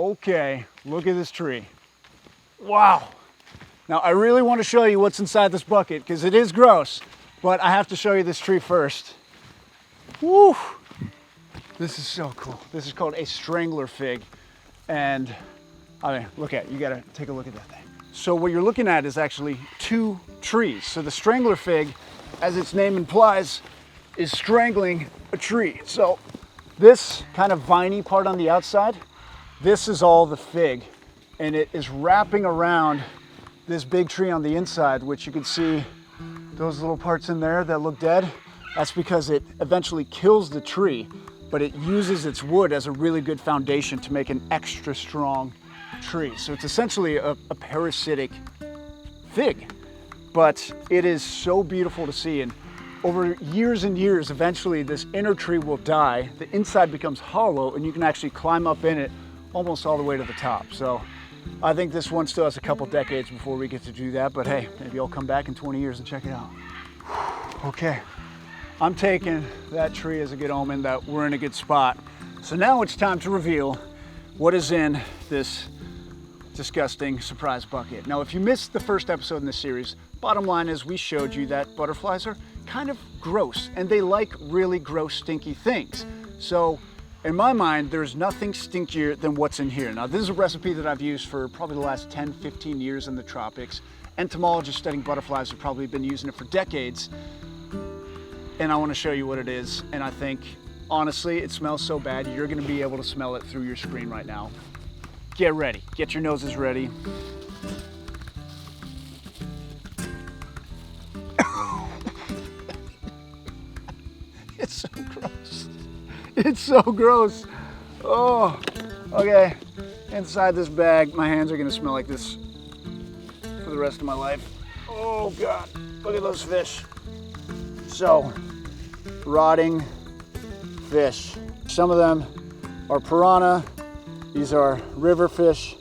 Okay, look at this tree. Wow. Now I really want to show you what's inside this bucket because it is gross, but I have to show you this tree first. Woo! This is so cool. This is called a strangler fig. And I mean, look at it. You gotta take a look at that thing. So what you're looking at is actually two trees. So the strangler fig, as its name implies, is strangling a tree. So this kind of viney part on the outside, this is all the fig, and it is wrapping around this big tree on the inside, which you can see those little parts in there that look dead. That's because it eventually kills the tree, but it uses its wood as a really good foundation to make an extra strong tree. So it's essentially a parasitic fig, but it is so beautiful to see. And over years and years, eventually this inner tree will die, the inside becomes hollow, and you can actually climb up in it almost all the way to the top. So I think this one still has a couple decades before we get to do that, but hey, maybe I'll come back in 20 years and check it out. Okay, I'm taking that tree as a good omen that we're in a good spot. So now it's time to reveal what is in this disgusting surprise bucket. Now, if you missed the first episode in this series, bottom line is we showed you that butterflies are kind of gross and they like really gross, stinky things. So in my mind, there's nothing stinkier than what's in here. Now, this is a recipe that I've used for probably the last 10, 15 years in the tropics. Entomologists studying butterflies have probably been using it for decades. And I want to show you what it is. And I think, honestly, it smells so bad, you're going to be able to smell it through your screen right now. Get ready. Get your noses ready. It's so gross. It's so gross. Oh, okay. Inside this bag, my hands are gonna smell like this for the rest of my life. Oh God, look at those fish. So, rotting fish. Some of them are piranha. These are river fish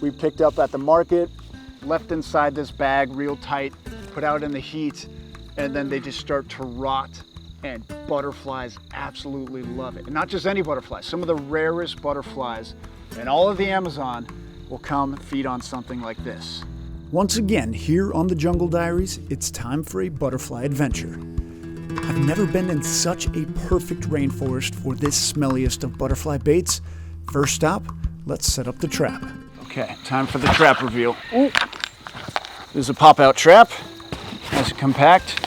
we picked up at the market, left inside this bag real tight, put out in the heat, and then they just start to rot. And butterflies absolutely love it. And not just any butterflies, some of the rarest butterflies in all of the Amazon will come feed on something like this. Once again, here on the Jungle Diaries, it's time for a butterfly adventure. I've never been in such a perfect rainforest for this smelliest of butterfly baits. First stop, let's set up the trap. Okay, time for the trap reveal. Ooh. This is a pop-out trap, nice and compact.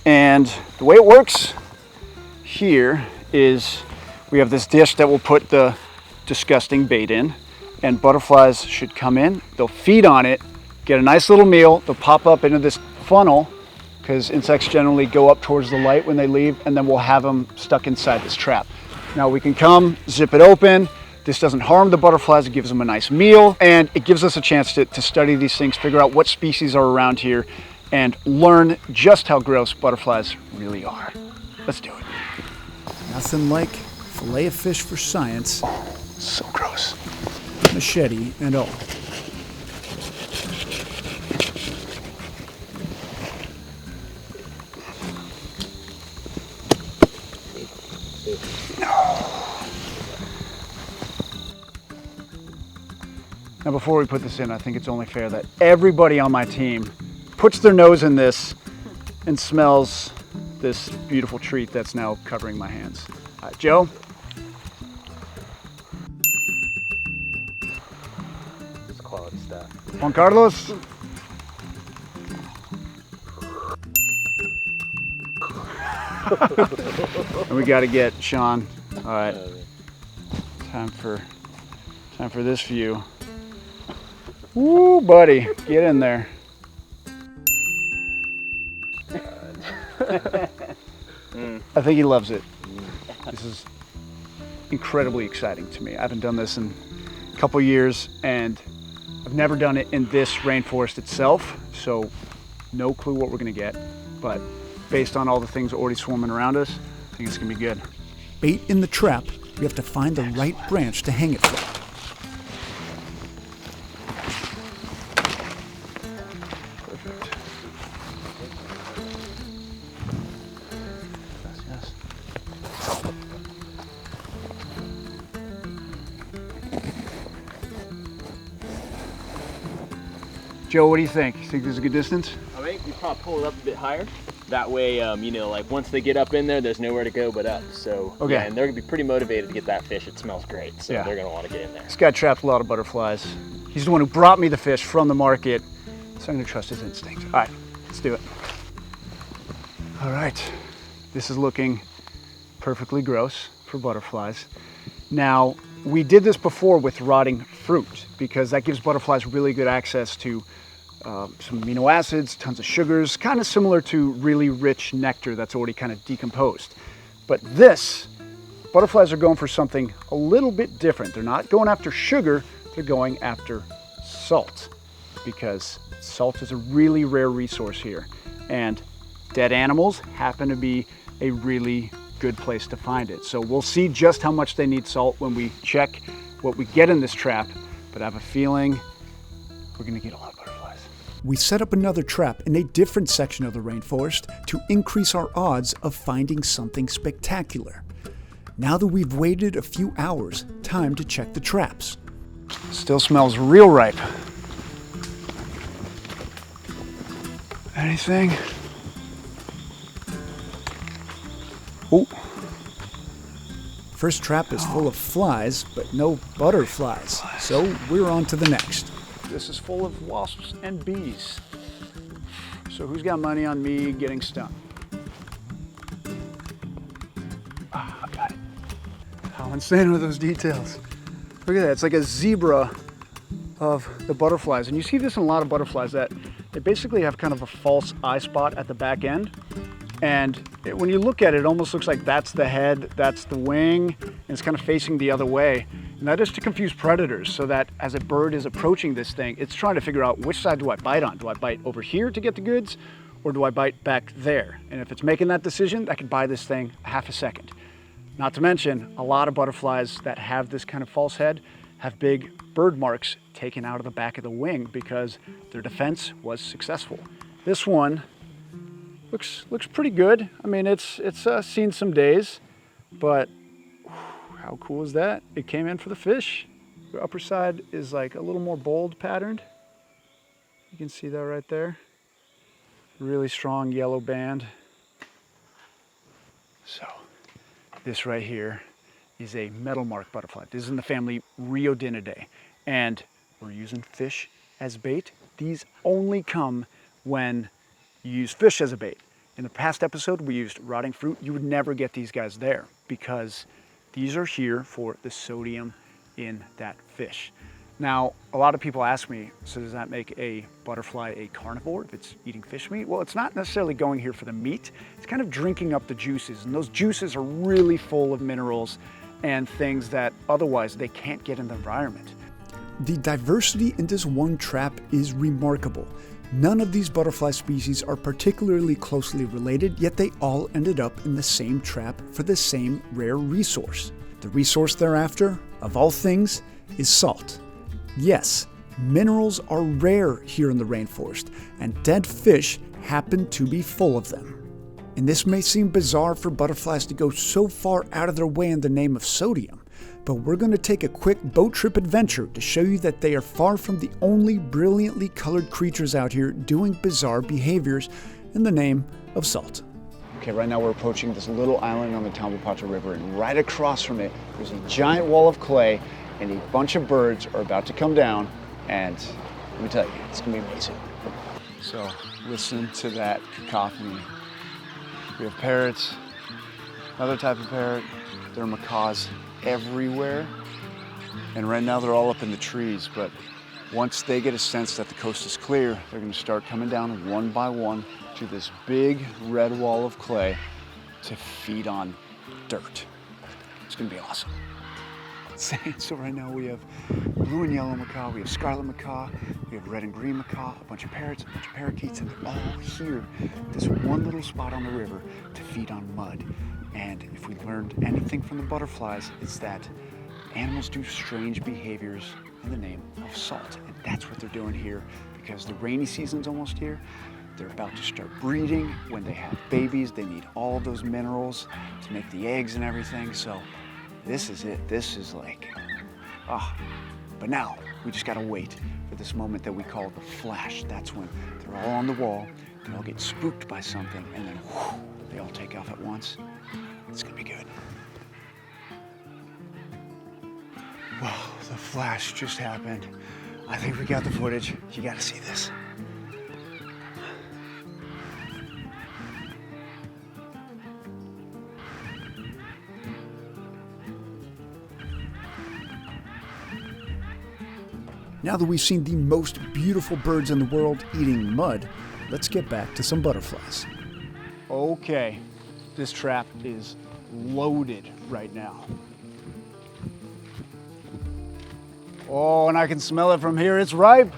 And the way it works here is we have this dish that we'll put the disgusting bait in, and butterflies should come in, they'll feed on it, get a nice little meal, they'll pop up into this funnel because insects generally go up towards the light when they leave, and then we'll have them stuck inside this trap. Now we can come, zip it open. This doesn't harm the butterflies, it gives them a nice meal, and it gives us a chance to study these things, figure out what species are around here, and learn just how gross butterflies really are. Let's do it. Nothing like fillet of fish for science. Oh, so gross. Machete and all. Now before we put this in, I think it's only fair that everybody on my team puts their nose in this and smells this beautiful treat that's now covering my hands. All right, Joe. It's quality stuff. Juan Carlos. And we got to get Sean. All right, time for this view. Woo, buddy, get in there. I think he loves it. This is incredibly exciting to me. I haven't done this in a couple years, and I've never done it in this rainforest itself, so no clue what we're gonna get. But based on all the things already swarming around us, I think it's gonna be good. Bait in the trap, we have to find the right branch to hang it from. Joe, what do you think? You think there's a good distance? I think you probably pull it up a bit higher. That way, you know, like once they get up in there, there's nowhere to go but up. So, okay. Yeah, and they're gonna be pretty motivated to get that fish. It smells great, so yeah. They're gonna want to get in there. This guy trapped a lot of butterflies. He's the one who brought me the fish from the market, so I'm gonna trust his instinct. All right, let's do it. All right, this is looking perfectly gross for butterflies. Now, we did this before with rotting fruit because that gives butterflies really good access to some amino acids, tons of sugars, kind of similar to really rich nectar that's already kind of decomposed. But this, butterflies are going for something a little bit different. They're not going after sugar, they're going after salt, because salt is a really rare resource here. And dead animals happen to be a really good place to find it. So we'll see just how much they need salt when we check what we get in this trap, but I have a feeling we're gonna get a lot of butterflies. We set up another trap in a different section of the rainforest to increase our odds of finding something spectacular. Now that we've waited a few hours, time to check the traps. Still smells real ripe. Anything? Oh. First trap is full of flies, but no butterflies. So we're on to the next. This is full of wasps and bees. So who's got money on me getting stung? Ah, I got it. How insane are those details? Look at that, it's like a zebra of the butterflies. And you see this in a lot of butterflies, that they basically have kind of a false eye spot at the back end. And when you look at it, it almost looks like that's the head, that's the wing, and it's kind of facing the other way. And that is to confuse predators, so that as a bird is approaching this thing, it's trying to figure out which side do I bite on? Do I bite over here to get the goods, or do I bite back there? And if it's making that decision, that could buy this thing half a second. Not to mention, a lot of butterflies that have this kind of false head have big bird marks taken out of the back of the wing because their defense was successful. This one looks pretty good. I mean, it's seen some days, but how cool is that? It came in for the fish. The upper side is like a little more bold patterned. You can see that right there. Really strong yellow band. So this right here is a metal mark butterfly. This is in the family Rheodinidae, and we're using fish as bait. These only come when you use fish as a bait. In the past episode, we used rotting fruit. You would never get these guys there because these are here for the sodium in that fish. Now, a lot of people ask me, so does that make a butterfly a carnivore if it's eating fish meat? Well, it's not necessarily going here for the meat. It's kind of drinking up the juices, and those juices are really full of minerals and things that otherwise they can't get in the environment. The diversity in this one trap is remarkable. None of these butterfly species are particularly closely related, yet they all ended up in the same trap for the same rare resource. The resource thereafter, of all things, is salt. Yes, minerals are rare here in the rainforest, and dead fish happen to be full of them. And this may seem bizarre for butterflies to go so far out of their way in the name of sodium, but we're going to take a quick boat trip adventure to show you that they are far from the only brilliantly colored creatures out here doing bizarre behaviors in the name of salt. Okay, right now we're approaching this little island on the Tambopata River, and right across from it, there's a giant wall of clay, and a bunch of birds are about to come down, and let me tell you, it's gonna be amazing. So, listen to that cacophony. We have parrots, another type of parrot, there are macaws everywhere, and right now they're all up in the trees, but once they get a sense that the coast is clear, they're gonna start coming down one by one to this big red wall of clay to feed on dirt. It's gonna be awesome. So right now we have blue and yellow macaw, we have scarlet macaw, we have red and green macaw, a bunch of parrots, a bunch of parakeets, and they're all here, this one little spot on the river to feed on mud. And if we learned anything from the butterflies, it's that animals do strange behaviors in the name of salt. And that's what they're doing here, because the rainy season's almost here. They're about to start breeding. When they have babies, they need all of those minerals to make the eggs and everything. So this is it. This is like, but now We just gotta wait for this moment that we call the flash. That's when they're all on the wall, they all get spooked by something, and then whoosh, they all take off at once. It's gonna be good. Wow, the flash just happened. I think we got the footage. You gotta see this. Now that we've seen the most beautiful birds in the world eating mud, let's get back to some butterflies. Okay, this trap is loaded right now. Oh, and I can smell it from here. It's ripe.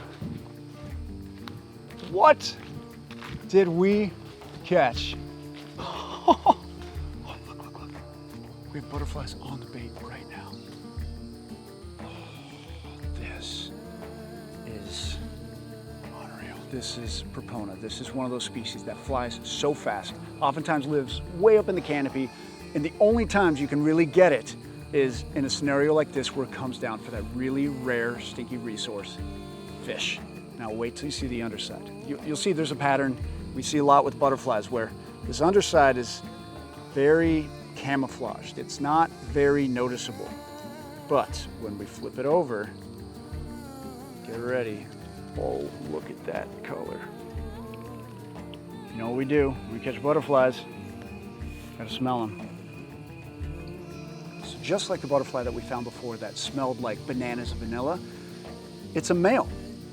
What did we catch? Oh, look. We have butterflies on the bait right now. This is unreal. This is Propona. This is one of those species that flies so fast, oftentimes lives way up in the canopy, and the only times you can really get it is in a scenario like this where it comes down for that really rare, stinky resource, fish. Now wait till you see the underside. You'll see there's a pattern we see a lot with butterflies where this underside is very camouflaged. It's not very noticeable. But when we flip it over, get ready. Oh, look at that color. You know what we do when we catch butterflies? Gotta smell them. So just like the butterfly that we found before that smelled like bananas and vanilla, it's a male.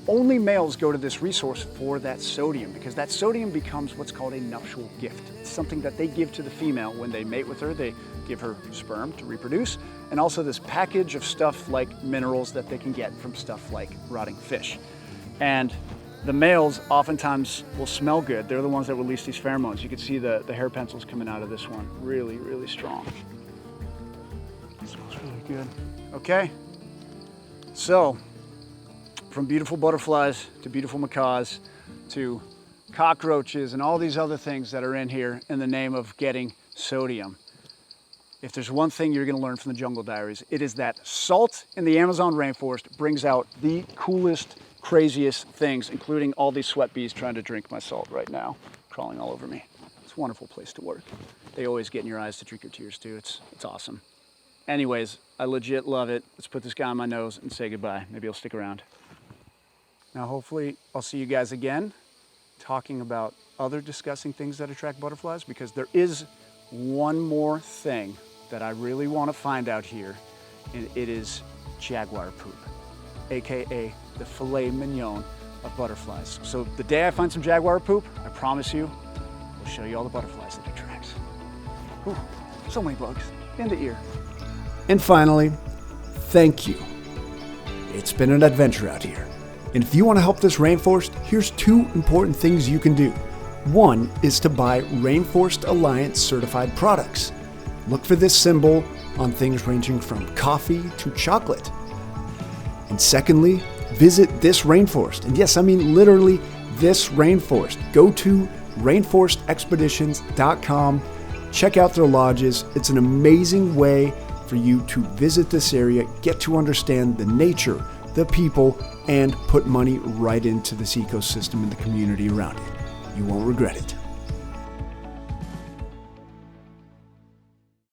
Only males go to this resource for that sodium because that sodium becomes what's called a nuptial gift. It's something that they give to the female when they mate with her. They give her sperm to reproduce, and also this package of stuff like minerals that they can get from stuff like rotting fish. And the males oftentimes will smell good. They're the ones that release these pheromones. You can see the hair pencils coming out of this one. Really, really strong. It smells really good. Okay, so from beautiful butterflies to beautiful macaws to cockroaches and all these other things that are in here in the name of getting sodium. If there's one thing you're going to learn from the Jungle Diaries, it is that salt in the Amazon rainforest brings out the coolest, craziest things, including all these sweat bees trying to drink my salt right now, crawling all over me. It's a wonderful place to work. They always get in your eyes to drink your tears too. It's awesome. Anyways, I legit love it. Let's put this guy on my nose and say goodbye. Maybe he'll stick around. Now, hopefully I'll see you guys again talking about other disgusting things that attract butterflies, because there is one more thing that I really want to find out here, and it is jaguar poop, AKA the filet mignon of butterflies. So the day I find some jaguar poop, I promise you, we'll show you all the butterflies it attracts. Whew, so many bugs in the ear. And finally, thank you. It's been an adventure out here. And if you want to help this rainforest, here's two important things you can do. One is to buy Rainforest Alliance certified products. Look for this symbol on things ranging from coffee to chocolate. And secondly, visit this rainforest. And yes, I mean literally this rainforest. Go to rainforestexpeditions.com. Check out their lodges. It's an amazing way for you to visit this area, get to understand the nature, the people, and put money right into this ecosystem and the community around it. You won't regret it.